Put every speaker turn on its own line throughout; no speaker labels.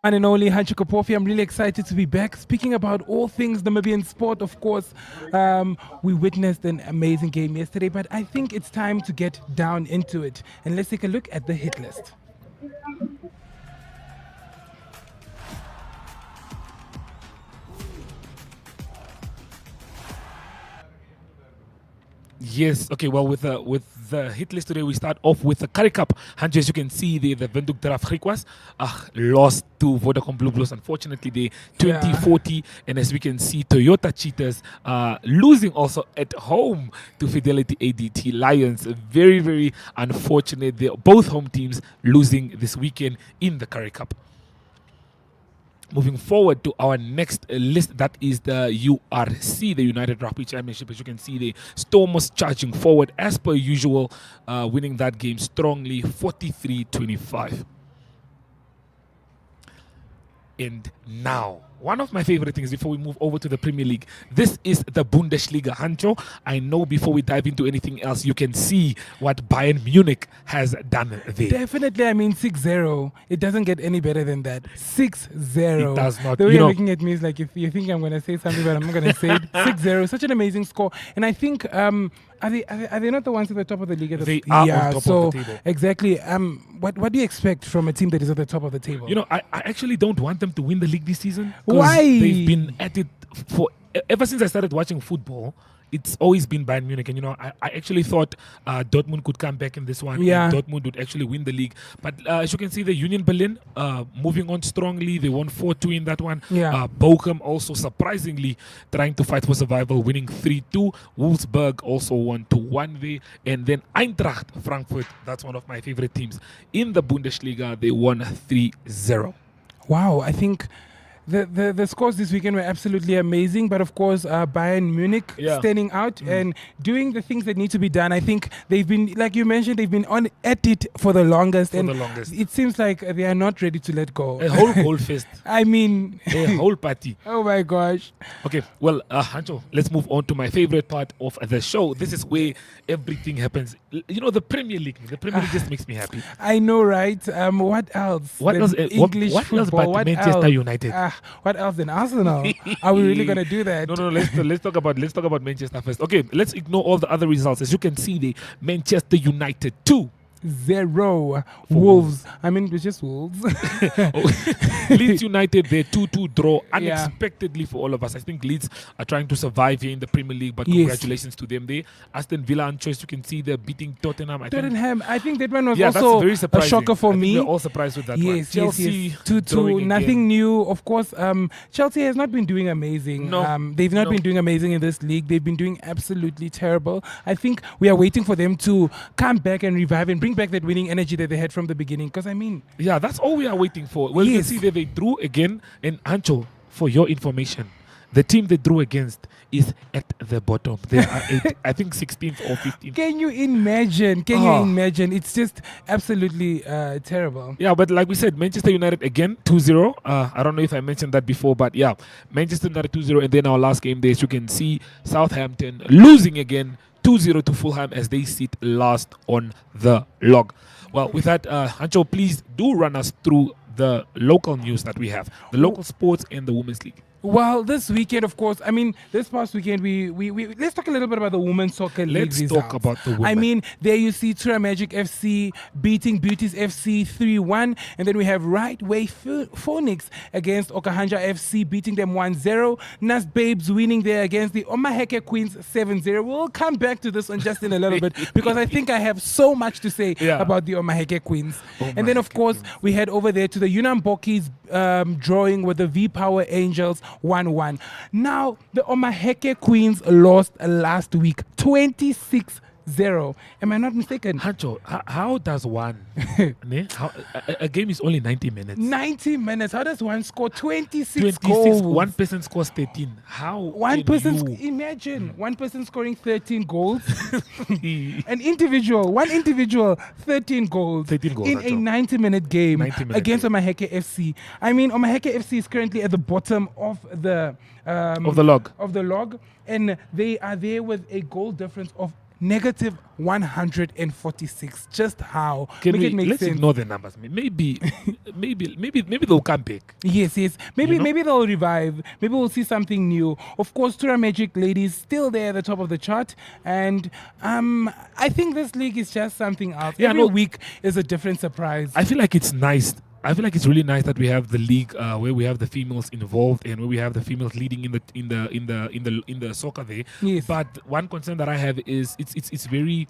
One and only Hancho Kapofi. I'm really excited to be back. Speaking about all things Namibian sport, of course, we witnessed an amazing game yesterday, but I think it's time to get down into it. And let's take a look at the hit list.
Yes. Okay. Well, with the hit list today, we start off with the Curry Cup. And as you can see, the Windhoek Draught lost to Vodacom Blue Blues. Unfortunately, they 2040, and as we can see, Toyota Cheetahs losing also at home to Fidelity ADT Lions. Very, very unfortunate. They're both home teams losing this weekend in the Curry Cup. Moving forward to our next list, that is the URC, the United Rugby Championship. As you can see, the Stormers charging forward as per usual, winning that game strongly, 43-25. And now, one of my favorite things before we move over to the Premier League, this is the Bundesliga. Hancho, I know before we dive into anything else, you can see what Bayern Munich has done there.
Definitely, I mean 6-0. It doesn't get any better than that. 6-0.
It does not.
The way you're looking at me is like, if you think I'm going to say something, but I'm not going to say it. 6-0. Such an amazing score. And I think, are they not the ones at the top of the league?
They are on top of the table.
Exactly. What do you expect from a team that is at the top of the table?
You know, I actually don't want them to win the league this season.
Why?
They've been at it for ever since I started watching football. It's always been Bayern Munich, and I actually thought Dortmund could come back in this one.
Yeah.
And Dortmund would actually win the league. But as you can see, the Union Berlin moving on strongly. They won 4-2 in that one.
Yeah.
Bochum also surprisingly trying to fight for survival, winning 3-2. Wolfsburg also won 2-1 there. And then Eintracht Frankfurt, that's one of my favorite teams in the Bundesliga. They won 3-0.
Wow, I think the scores this weekend were absolutely amazing, but of course Bayern Munich standing out and doing the things that need to be done. I think they've been, like you mentioned, they've been on at it for the longest. It seems like they are not ready to let go.
A whole goal fest.
I mean,
a whole party.
Oh my gosh.
Okay, well, Hancho, let's move on to my favorite part of the show. This is where everything happens. You know, the Premier League. The Premier League just makes me happy.
I know, right? What else?
What else?
English
what else
football,
but Manchester United?
What else than Arsenal? Are we really gonna do that?
No. Let's talk about Manchester first. Okay, let's ignore all the other results. As you can see, the Manchester United 2-0
Wolves. I mean, it was just Wolves.
Leeds United, their 2-2 draw unexpectedly for all of us. I think Leeds are trying to survive here in the Premier League, but congratulations to them there. Aston Villa and Choice, you can see they're beating Tottenham. I think that one was also very
a shocker for me.
We're all surprised with that one.
Chelsea 2-2, nothing new. Of course, Chelsea has not been doing amazing. They've not been doing amazing in this league. They've been doing absolutely terrible. I think we are waiting for them to come back and revive and bring back that winning energy that they had from the beginning. Because I mean,
that's all we are waiting for. Well, you can see that they drew again. And Ancho, for your information, the team they drew against is at the bottom. They are I think 16th or 15th.
Can you imagine? You imagine? It's just absolutely terrible.
Yeah, but like we said, Manchester United again 2-0. I don't know if I mentioned that before, but yeah, Manchester United 2-0. And then our last game there, as you can see, Southampton losing again 2-0 to Fulham as they sit last on the log. Well, with that, Hancho, please do run us through the local news that we have, the local sports and the Women's League.
Well, this weekend, of course, I mean, this past weekend, we let's talk a little bit about the Women's Soccer League
results. Let's talk about the women.
I mean, there you see Tura Magic FC beating Beauties FC 3-1. And then we have Right Way Phoenix against Okahanja FC, beating them 1-0. Nas Babes winning there against the Omaheke Queens 7-0. We'll come back to this one just in a little bit because I think I have so much to say about the Omaheke Queens. And then, of course, we head over there to the Unambokis drawing with the V-Power Angels 1-1. Now, the Omaheke Queens lost last week, 26 0. Am I not mistaken?
Hancho, how does one? A game is only 90 minutes.
90 minutes. How does one score 26
26.
goals?
One person scores 13. How?
One person, imagine one person scoring 13 goals. One individual, 13 goals.
13 goals
in a 90-minute game against Omaheke FC. I mean, Omaheke FC is currently at the bottom of the log, and they are there with a goal difference of negative 146. Just how?
Let's ignore the numbers. Maybe they'll come back.
Yes. Maybe they'll revive. Maybe we'll see something new. Of course, Tura Magic ladies still there at the top of the chart, and I think this league is just something else. Every week is a different surprise.
I feel like it's nice. I feel like it's really nice that we have the league where we have the females involved and where we have the females leading in the soccer there.
Yes.
But one concern that I have is it's very.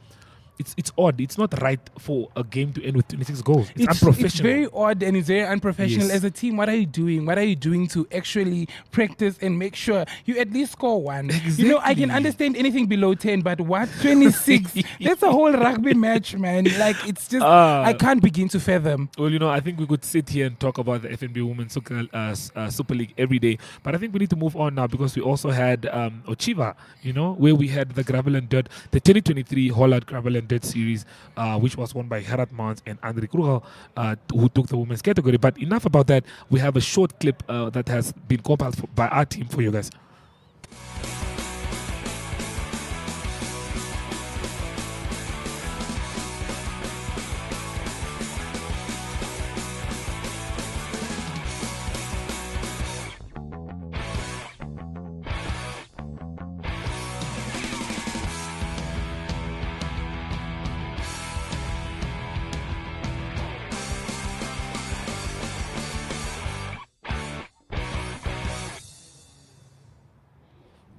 It's odd. It's not right for a game to end with 26 goals. It's unprofessional.
It's very odd and it's very unprofessional.
Yes.
As a team, what are you doing? What are you doing to actually practice and make sure you at least score one?
Exactly.
You know, I can understand anything below 10, but what? 26? That's a whole rugby match, man. Like, it's just, I can't begin to fathom.
Well, I think we could sit here and talk about the FNB Women's Super League every day. But I think we need to move on now because we also had Oneuptwo, where we had the Gravel and Dirt, the 2023 Holland Gravel and Dirt series, which was won by Gerard Mans and Andre Krugel, who took the women's category. But enough about that. We have a short clip that has been compiled by our team for you guys.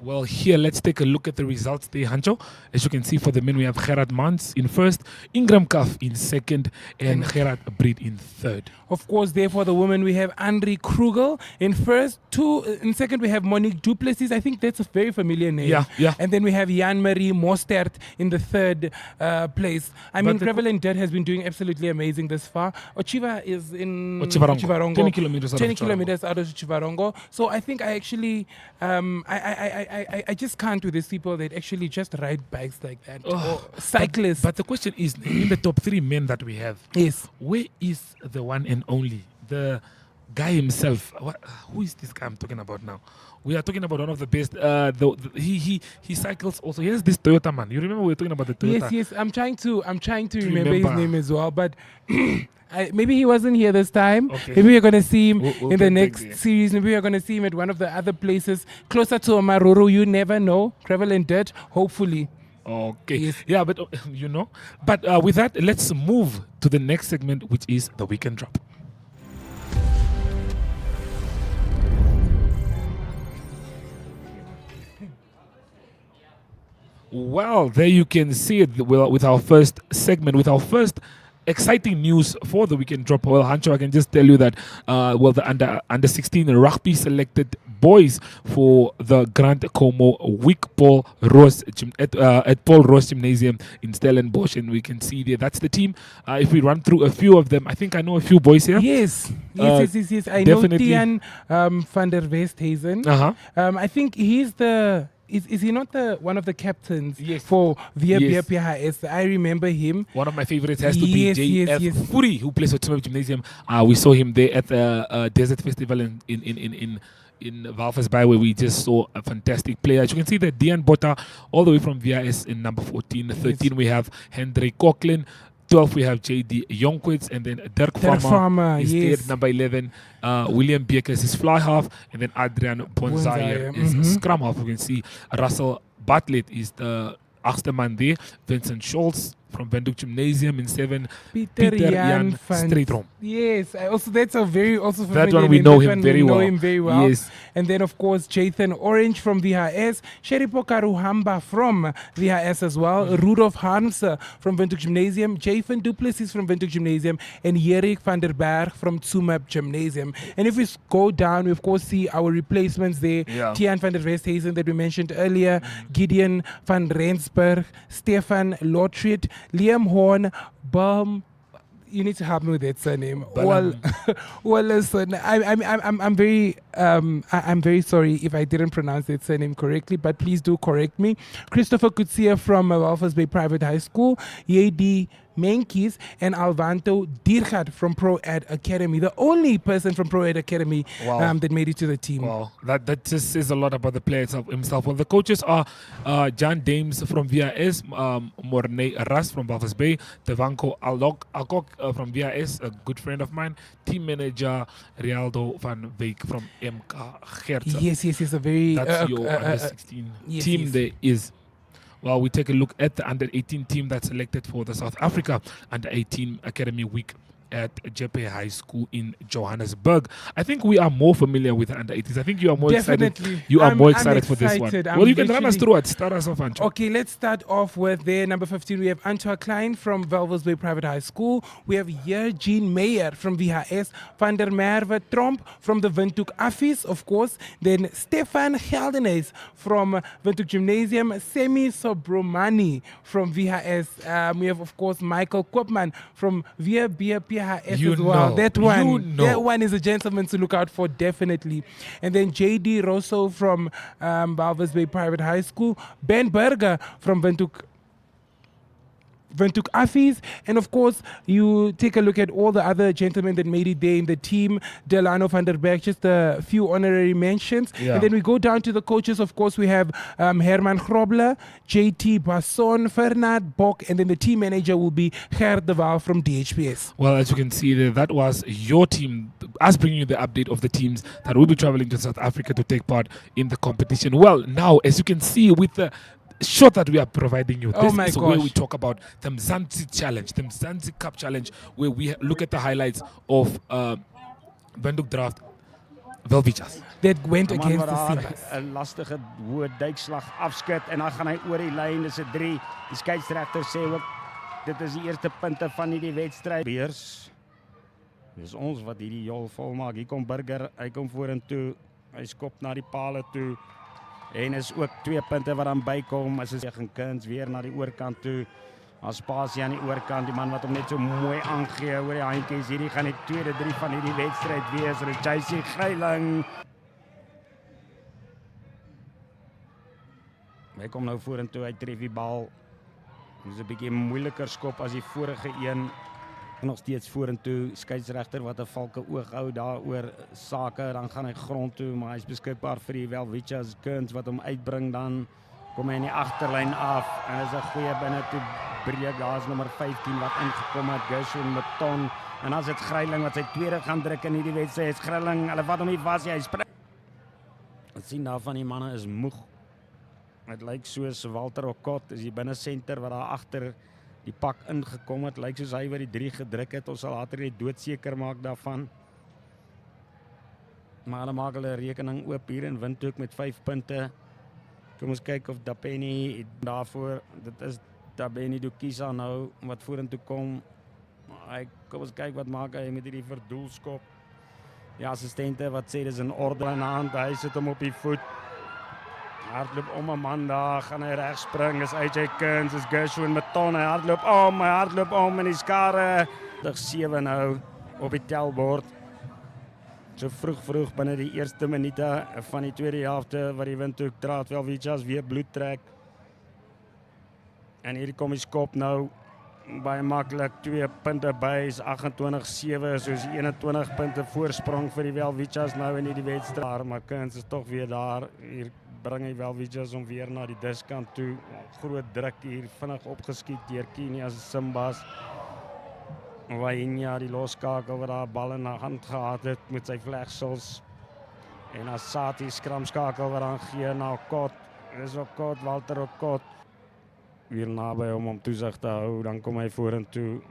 Well, here, let's take a look at the results there, Hancho. As you can see, for the men, we have Gerard Mans in first, Ingram Kaff in second, and Gerard Breed in third.
Of course, there for the women, we have Andre Krugel in first. In second, we have Monique Duplessis. I think that's a very familiar name.
Yeah.
And then we have Jan-Marie Mostert in the third place. I mean, Gravel and Dirt has been doing absolutely amazing this far. Oneuptwo is in Chivarongo.
20 kilometers
out of Chivarongo. So I think I actually, I just can't with these people that actually just ride bikes like that. Or cyclists.
But the question is, in the top 3 men that we have,
yes,
where is the one and only, the guy himself? Who is this guy I'm talking about now? We are talking about one of the best. He cycles also. He has this Toyota man. You remember we were talking about the Toyota?
Yes. I'm trying to remember his name as well, but. Maybe he wasn't here this time.
Okay.
Maybe we're going to see him
we'll
in the next series. Maybe we're going to see him at one of the other places closer to Maruru. You never know. Gravel and Dirt, hopefully.
Okay.
Yes.
Yeah, but But with that, let's move to the next segment, which is the Weekend Drop. Well, there you can see it with our first segment, with our first exciting news for the Weekend Drop. Well, Hancho, I can just tell you that the under 16 rugby selected boys for the Grand Como Week Paul Roos at Paul Roos Gymnasium in Stellenbosch, and we can see there that's the team. If we run through a few of them, I think I know a few boys here.
Yes. I
definitely.
know Tian van der Westhuizen. I think he's the. Is he not one of the captains for Via PHS? I remember him.
One of my favorites has to be JF Furi, who plays for Tsumeb Gymnasium. We saw him there at the Desert Festival in Walvis Bay, where we just saw a fantastic player. As you can see that Dian Botta, all the way from VIS in number 14. 13 we have Hendrik Coughlin. 12 we have JD Jonkwitz, and then Dirk Farmer is there at number 11. William Bekes is fly half, and then Adrian Bonzaya is scrum half. You can see Russell Bartlett is the 8th man there. Vincent Scholz from Windhoek Gymnasium. In 7,
Peter
Jan
van
Strijdrom.
Yes, also that's a very also
That
familiar
one we
name.
know
That
him
one
very
we know
well.
him very well.
Yes.
And then of course Jathan Orange from VHS, Sheripo Karuhamba from VHS as well, Rudolf Harms from Windhoek Gymnasium, Javen Duplessis from Windhoek Gymnasium, and Jerik van der Berg from Tsumeb Gymnasium. And if we go down, we of course see our replacements there.
Yeah.
Tiaan van der Westhuizen that we mentioned earlier, Gideon van Rensburg, Stefan Lotrit, Liam Horn, you need to help me with that surname. Well, listen, I'm very sorry if I didn't pronounce that surname correctly, but please do correct me. Christopher Kutsia from Walvis Bay Private High School, Yedi Menkis, and Alvanto Dirgat from Pro Ed Academy, the only person from Pro Ed Academy that made it to the team.
Wow, that just says a lot about the player himself. Well, the coaches are John Dames from VIS, Mornay Ras from Walvis Bay, Devanko Alkok from VIS, a good friend of mine, team manager Rialdo van Wyk from MK Gertse.
Yes, a very...
That's your under 16 team there is. Well, we take a look at the under 18 team that's selected for the South Africa under 18 Academy Week at Jeppe High School in Johannesburg. I think we are more familiar with the under 18s. I think you are more excited. You are more excited for this one. Well, you can run us through it. Start us off, Ancho.
Okay, let's start off with their number 15. We have Antoine Klein from Welwits Bay Private High School. We have Eugene Meyer from VHS. Van der Merwe Tromp from the Windhoek Affies, of course. Then Stefan Geldenes from Windhoek Gymnasium. Semi Sobromani from VHS. We have, of course, Michael Koopman from VBPHS as well. That one is a gentleman to look out for, definitely. And then JD Rosso from Walvis Bay Private High School. Ben Berger from Windhoek Affies, and of course you take a look at all the other gentlemen that made it there in the team. Delano van der Berg, just a few honorary mentions. And then we go down to the coaches. Of course we have Herman Grobler, JT Basson, Fernand Bok, and then the team manager will be Gert de Waal from DHPS.
Well, as you can see there, that was your team, us bringing you the update of the teams that will be traveling to South Africa to take part in the competition. Well, now as you can see with the shot that we are providing you, this is where we talk about the Mzansi Challenge, the Mzansi Cup Challenge, where we look at the highlights of Windhoek Draught Welwitschias.
That went against the Simbas.
'n lastige hoë duikslag afskud en dan gaan hy oor die lyn. Dis 'n 3. Die skeieregter sê ook dit is die eerste punte van hierdie wedstryd. Beers. Dis ons wat hierdie jol volmaak. Hier kom Burger, hy kom vorentoe. Hy skop na die palle toe. En is ook 2 punte wat dan bykom. As hy gaan kuns weer na die oorkant toe. As spasie aan die oorkant, die man wat hom net so mooi aangee oor die handjies. Hierdie gaan die tweede 3 van hierdie wedstryd wees. Richie Greiling. Hy kom nou vorentoe, hy tref die bal. Dis 'n bietjie moeiliker skop as die vorige een. Nog steeds vorentoe, skeieregter wat 'n valke oog hou daaroor sake, dan gaan hy grond toe, maar hy's beskikbaar vir die Welwitschias kuns wat hom uitbring, dan kom hy in die agterlyn af en is 'n goeie binne toe breek. Daar's nommer 15 wat ingekom het, Gershon Meton, en as dit Greiling wat sy tweede gaan druk in hierdie wedstryd, is Greiling, hulle vat hom nie vas, hy spring. Ons sien daar van die manne is moeg. Dit lyk soos Walter Okot is die binne senter wat daar agter die pak ingekom het, lyk soos hy wat die 3 gedruk het. Ons sal later die doodseker maak daarvan. Maar hulle maak hulle rekening oop hier in Windhoek met 5 punte. Kom ons kyk of Dapeni daarvoor, dit is Dapeni Dukisa nou wat vorentoe kom. Kom ons kyk wat maak hy met hierdie verdoelskop. Die assistente wat sê dis in orde in hand, hy sit hom op die voet. Hardloop om 'n man daar, gaan hy reg spring, is AJ Kuns, is Gershon Meton, hy hardloop om en die skare. 7 nou op die telbord. So vroeg binne die eerste minute van die tweede helfte wat die Windhoek Draught Welwitschias weer bloed trek. En hier kom die skop nou baie maklik, 2 punte by, is 28-7, soos 21 punte voorsprong vir die Welwitschias nou in hierdie wedstryd. Maar Kuns is tog weer daar. Hier bring hy Welwitschias om weer na die diskant toe. Groot druk hier, vinnig opgeskiet deur Kenia se Simbas. Wainia die loskakel wat daar bal in die hand gehad het met sy vlegsels. En Asati skramskakel wat dan gee na Okot. Dis Okot, Walter Okot. weer naby hom om toesig te hou, dan kom hy vorentoe.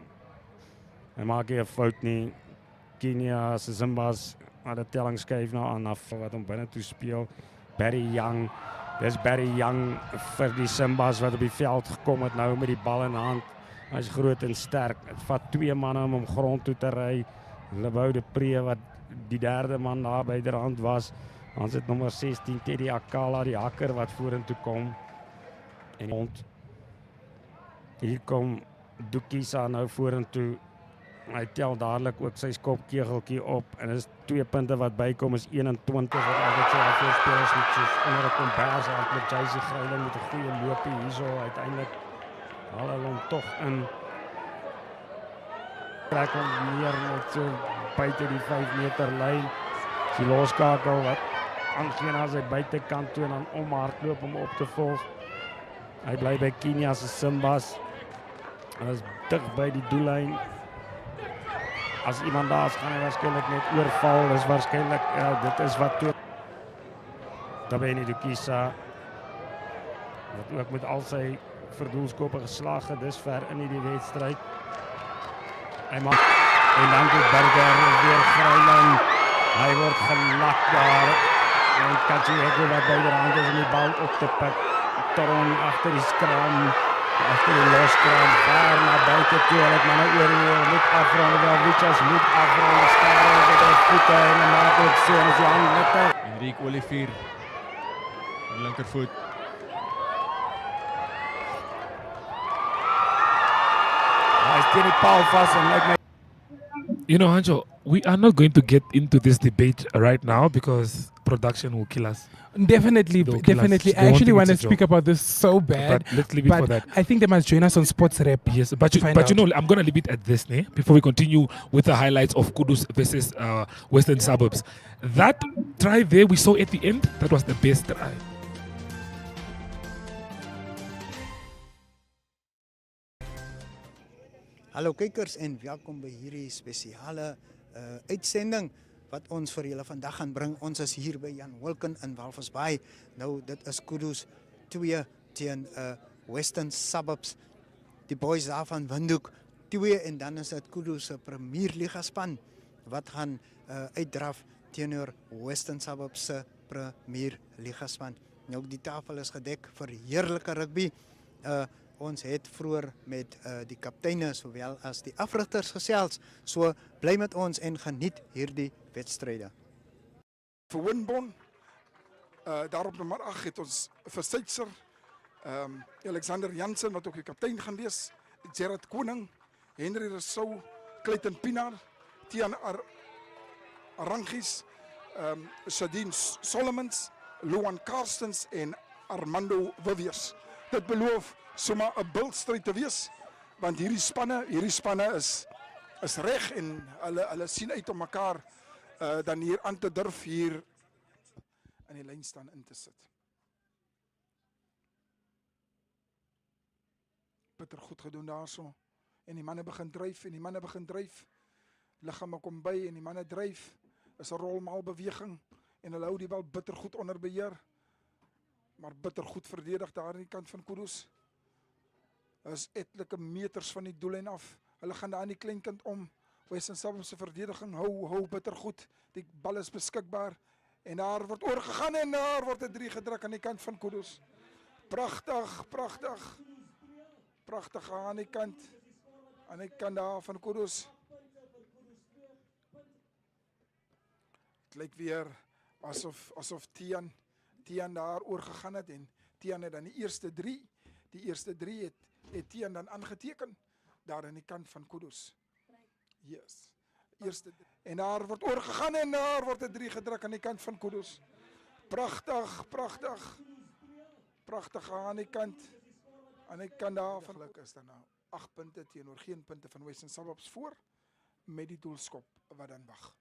Hy maak nie 'n fout nie. Kenia se Simbas maar die telling skuif nou aan af wat hom binne toe speel. Barry Young. Dis Barry Young vir die Simbas wat op die veld gekom het nou met die bal in hand. Hy's groot en sterk. Dit vat 2 manne om grond toe te ry. Lebou de Pre wat die derde man daar by Draught was. Ons het nommer 16 Teddy Akala, die hakker wat vorentoe kom. En rond. Hier kom Dukisa nou vorentoe. Hy tel dadelik ook sy skopkegeltjie op en is 2 punte wat bykom is 21 wat altyd sy afspelers met soos onder 'n kombers met Jacy Greiling met 'n goeie loopie hierso uiteindelik haal hulle hom tog in. Trek hom neer net so buite die 5 meter lyn. Die loskakel wat aangaan aan sy buitekant toe en dan omhardloop om op te volg. Hy bly by Kenia se Simbas. Hy is dig by die doellyn. As iemand daar is, gaan hy waarskynlik net oorval. Dis waarskynlik dit is wat toe. Tabeni Dukisa wat ook met al sy verdoelskoppe geslaag het dusver in die wedstryd. Hy maak en dan die Burger weer Greiling. Hy word gelak daar. En Katsiego wat by die rand is om die bal op te pik. Torong agter die skram. Agter die loskram, daar na buite toe, en het manne oor die moet afrond, Welwitschias moet afrond, staan met die voete en dan maak ook so, en is die hand lekker.
Enrique Olivier, die linkervoet.
Hy is teen die paal vast en lyk my.
You know, Hanjo, we are not going to get into this debate right now because production will kill us.
Definitely,
They'll kill us.
definitely.
They
I actually
want
want to
me to
speak about this so bad.
But let's leave it for that.
I think they must join us on Sports Rap.
Yes, but
find out.
you know, I'm going to leave it at this, before we continue with the highlights of Kudus versus Western Suburbs. That try there we saw at the end, that was the best try.
Hallo kykers en welkom by hierdie spesiale uitsending wat ons vir julle vandag gaan bring. Ons is hier by Jan Wilken in Walvis Bay. Nou dit is Kudus 2 teen Western Suburbs. Die boys daar van Windhoek 2 en dan is dit Kudus se Premier Liga span wat gaan uitdraf teenoor Western Suburbs se Premier Liga span. Nou die tafel is gedek vir heerlike rugby. Ons het vroeër met die kapteine sowel as die afrigters gesels. So bly met ons en geniet hierdie wedstryde.
Vir Winbon, daar op nommer 8 het ons vir Suitser, Alexander Jansen wat ook die kaptein gaan wees, Gerard Koning, Henry Rousseau, Clayton Pinaar, Tian Arangis, Shadeen Solomons, Luan Karstens en Armando Wiviers. Dit beloof sommer 'n bultstryd te wees, want hierdie spanne is reg en hulle sien uit om mekaar dan hier aan te durf hier in die lyn staan in te sit. Bitter goed gedoen daarso. En die manne begin dryf, liggame kom by en die manne dryf. Is 'n rolmaal beweging en hulle hou die bal bitter goed onder beheer. Maar bitter goed verdedig daar aan die kant van Kudus. Is etlike meters van die doellyn af. Hulle gaan daar aan die kleinkant om. Western Suburbs se verdediging hou bitter goed. Die bal is beskikbaar en daar word oorgegaan en daar word 'n 3 gedruk aan die kant van Kudus. Pragtig. Pragtig aan die kant daar van Kudus. Het lyk weer asof Tian daar oorgegaan het en Tian het dan die eerste drie het Tian dan aangeteken daar aan die kant van Kudus. Yes. En daar word oorgegaan en daar word 'n 3 gedruk aan die kant van Kudus. Pragtig aan die kant daar van geluk is dan nou 8 punte teenoor geen punte van Western Suburbs voor met die doelskop wat dan wag.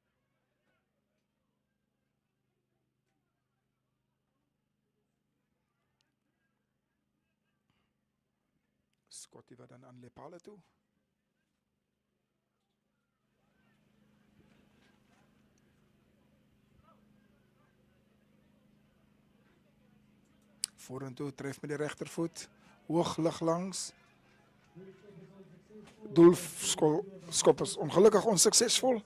Scotty wat dan aan Lepale toe. Vorentoe tref met die regtervoet. hoog lig langs. Doelskop is ongelukkig onsuksesvol.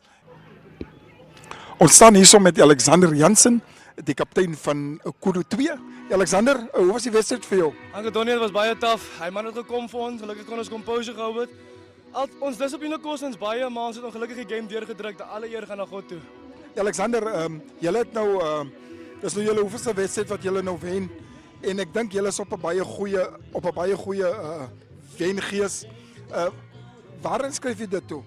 Ons staan hierso met Alexander Jansen, die kaptein van Kudu 2. Alexander, hoe was die wedstryd vir jou?
Antonie was baie taaf. Hy man het gekom vir ons. Gelukkig kon ons composure gehou het. Ons dissipline kos ons baie, maar ons het ongelukkig die game deurgedruk. Alle eer gaan na God toe.
Alexander, julle het nou dis nou julle hoeveelste wedstryd wat julle nou wen en ek dink julle is op 'n baie goeie wengees. Waarin skryf jy dit toe?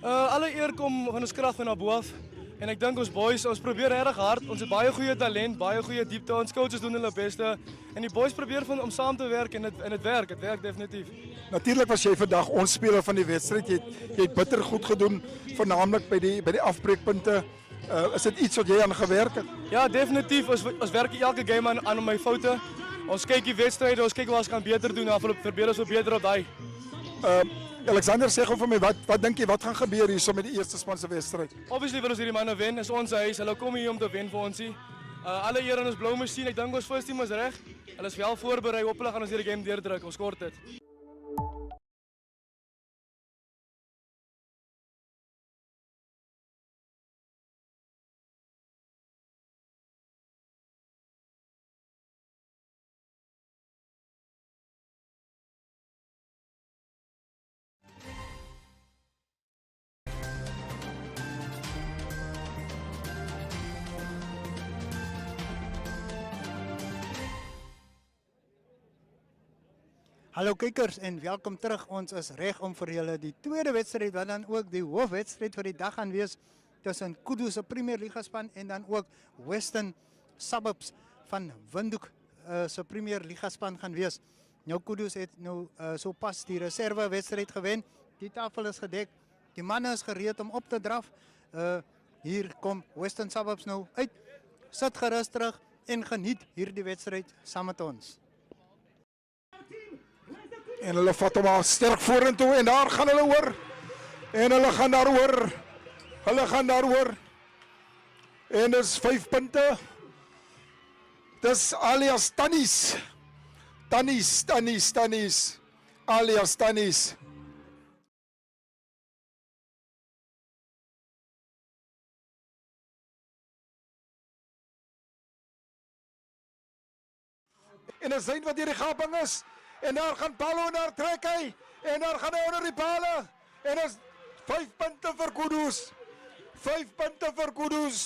Alle eer kom van ons krag vanabo af. En ek dink ons boys, ons probeer regtig hard. Ons het baie goeie talent, baie goeie diepte. Ons coaches doen hulle beste en die boys probeer om saam te werk en dit werk. Dit werk definitief.
Natuurlik was jy vandag ons speler van die wedstryd. Jy het bitter goed gedoen, veralnik by die afbreekpunte. Is dit iets wat jy aan gewerk het?
Ja, definitief. Ons werk elke game aan my foute. Ons kyk die wedstryde, ons kyk waar ons kan beter doen. Dan probeer ons beter op daai.
Alexander, sê gou vir my, wat dink jy wat gaan gebeur hierso met die eerste span se wedstryd?
Obviously wil ons hierdie manne wen. Is ons huis. Hulle kom hier om te wen vir ons. Alle eer aan ons blou masjien. Ek dink ons first team is reg. Hulle is wel voorberei. Hopelik gaan ons hierdie game deurdruk. Ons kort dit.
Hallo kykers en welkom terug. Ons is reg om vir julle die tweede wedstryd wat dan ook die hoofwedstryd vir die dag gaan wees tussen Kudu se Premier Liga span en dan ook Western Suburbs van Windhoek se Premier Liga span gaan wees. Nou Kudu het nou sopas die reserve wedstryd gewen. Die tafel is gedek. Die manne is gereed om op te draf. Hier kom Western Suburbs nou uit. Sit gerus terug en geniet hierdie wedstryd saam met ons.
En hulle vat hom al sterk vorentoe en daar gaan hulle oor. En hulle gaan daar oor. Hulle gaan daar oor. En dis 5 punte. Dis alias Tannies. Tannies. Alias Tannies. En is hy wat hier die gaping is. En daar gaan Paulo en daar trek hy. En daar gaan hy onder die pale. En is 5 punte vir Kudus. 5 punte vir Kudus.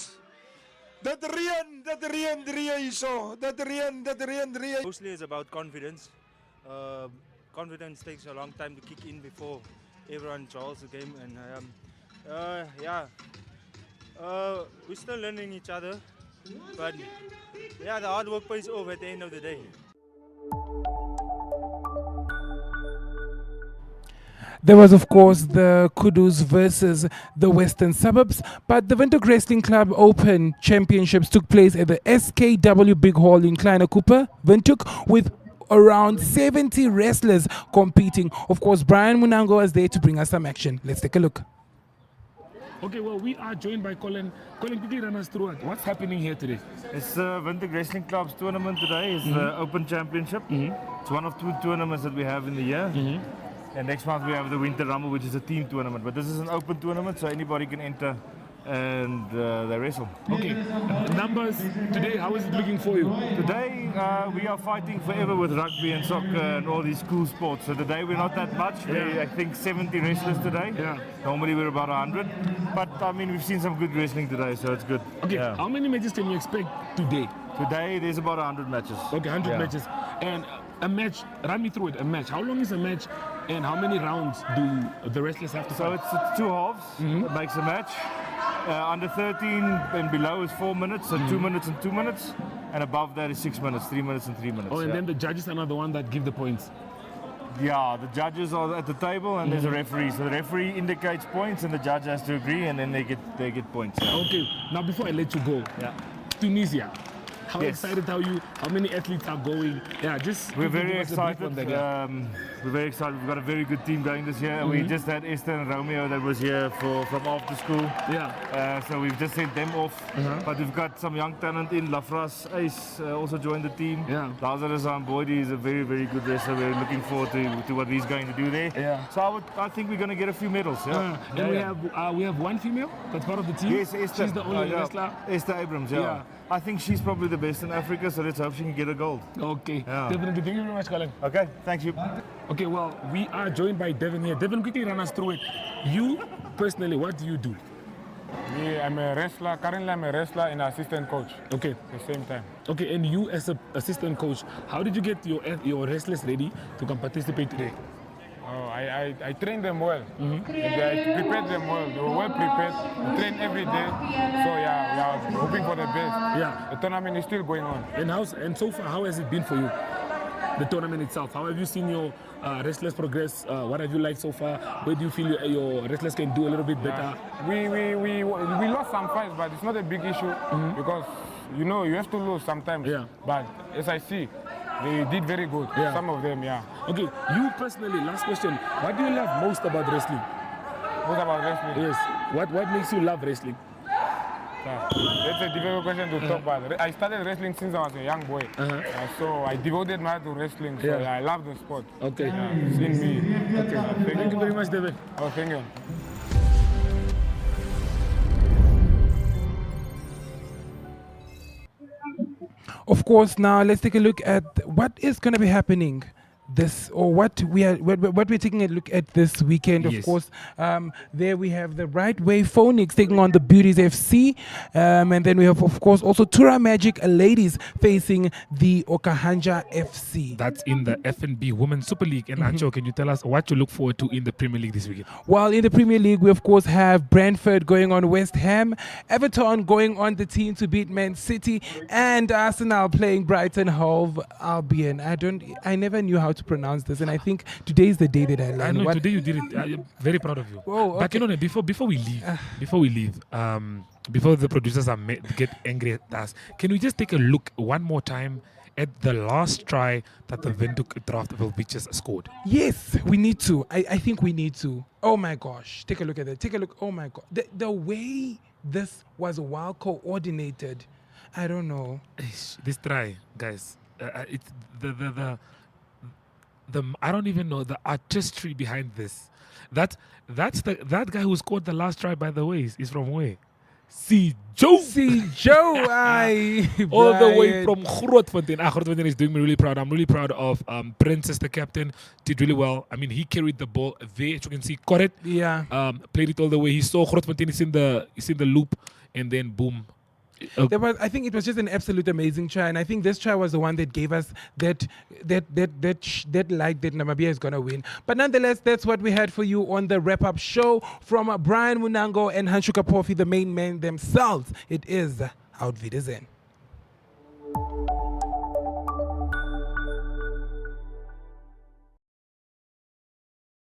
Dit reën 3 hierso. Dit reën 3.
Mostly is about confidence. Confidence takes a long time to kick in before everyone draws the game. And we're still learning each other. But yeah, the hard work pays off at the end of the day.
There was, of course, the Kudus versus the Western Suburbs, but the Windhoek Wrestling Club Open Championships took place at the SKW Big Hall in Kleine Cooper, Windhoek, with around 70 wrestlers competing. Of course, Brian Munango was there to bring us some action. Let's take a look.
Okay, well, we are joined by Colin. Colin, quickly run us through it. What's happening here today?
It's the Windhoek Wrestling Club's tournament today. It's the Open Championship. It's one of 2 tournaments that we have in the year. And next month we have the Winter Rumble, which is a team tournament. But this is an open tournament, so anybody can enter and they wrestle.
Okay, numbers today, how is it looking for you?
Today we are fighting forever with rugby and soccer and all these cool sports. So today we're not that much. I think 70 wrestlers today.
Yeah.
Normally we're about 100. But I mean, we've seen some good wrestling today, so it's good.
Okay,
Yeah.
how many matches can you expect today?
Today there's about 100 matches.
Okay, 100
Yeah.
matches. And a match, run me through it, a match. How long is a match and how many rounds do the wrestlers have to
So
fight?
it's 2 halves that makes a match. Under 13 and below is 4 minutes, so 2 minutes and 2 minutes. And above that is 6 minutes, 3 minutes and 3 minutes.
Oh, and then the judges are not the one that give the points.
Yeah, the judges are at the table and there's a referee. So the referee indicates points and the judge has to agree and then they get points. Yeah.
Okay, now before I let you go,
Yeah.
Tunisia. How
Yes.
excited are you? How many athletes are going? Yeah, just
We're
quickly
very
give us a brief
excited.
on that, yeah.
we're very excited. We've got a very good team going this year. We just had Esther and Romeo that was here from after school.
Yeah.
So we've just sent them off. But we've got some young talent in. Lafras Ace also joined the team.
Yeah.
Lazarus Boydie is a very, very good wrestler. We're looking forward to what he's going to do there.
Yeah.
So I think we're going to get a few medals. Yeah.
And we have one female that's part of the team.
Yes, Esther.
She's the only
yeah.
wrestler.
Esther Abrams, yeah. I think she's probably the best in Africa, so let's hope she can get a gold.
Okay.
Yeah.
Definitely. Thank you very much, Colin.
Okay, thank you.
Okay, well, we are joined by Devin here. Devin, quickly run us through it. You, personally, what do you do?
Me, I'm a wrestler. Currently, I'm a wrestler and assistant coach.
Okay.
At the same time.
Okay, and you as an assistant coach, how did you get your wrestlers ready to come participate today?
Oh, I trained them well. And I prepared them well. They were well prepared. We train every day. So yeah, we are hoping for the best.
Yeah.
The tournament is still going on.
And so far, how has it been for you? The tournament itself. How have you seen your wrestlers progress? What have you liked so far? Where do you feel your wrestlers can do a little bit better?
We lost some fights, but it's not a big issue because you have to lose sometimes.
Yeah.
But as I see, they did very good.
Yeah.
Some of them, yeah.
Okay, you personally, last question. What do you love most about wrestling?
What about wrestling?
Yes. What makes you love wrestling?
That's a difficult question to talk about. I started wrestling since I was a young boy. So I devoted my life to wrestling. So I love the sport.
Okay.
It's in me.
Okay. Thank you very much, David.
Oh, thank you.
Of course, now let's take a look at what is going to be happening what we're taking a look at this weekend. Of course, there we have the Right Way Phoenix taking on the Beauties FC, and then we have, of course, also Tura Magic ladies facing the Okahanja FC.
That's in the FNB Women's Super League. And Ancho, can you tell us what you look forward to in the Premier League this weekend?
Well, in the Premier League, we of course have Brentford going on West Ham, Everton going on the team to beat Man City, and Arsenal playing Brighton Hove Albion. I never knew how to pronounce this, and I think today is the day that I learned.
I know today you did it. I'm very proud of you.
Oh, okay.
But before we leave, before the producers get angry at us, can we just take a look one more time at the last try that the Windhoek Draught Welwitschias scored?
Yes, we need to. I think we need to. Oh my gosh, take a look at that. Take a look. Oh my God, the way this was well coordinated. I don't know.
This try, guys. It's the I don't even know the artistry behind this. That guy who scored the last try, by the way, is from where? See Joe, all the way from Grootfontein. Grootfontein is doing me really proud. I'm really proud of Princess, the captain. Did really well. I mean, he carried the ball there. As you can see, caught it.
Yeah.
Played it all the way. He saw Grootfontein is in the loop, and then boom.
I think it was just an absolute amazing try, and I think this try was the one that gave us that light that Namibia is gonna win. But nonetheless, that's what we had for you on the wrap-up show from Brian Munango and Hanshuka Porfi, the main men themselves. It is Out Wiedersehen.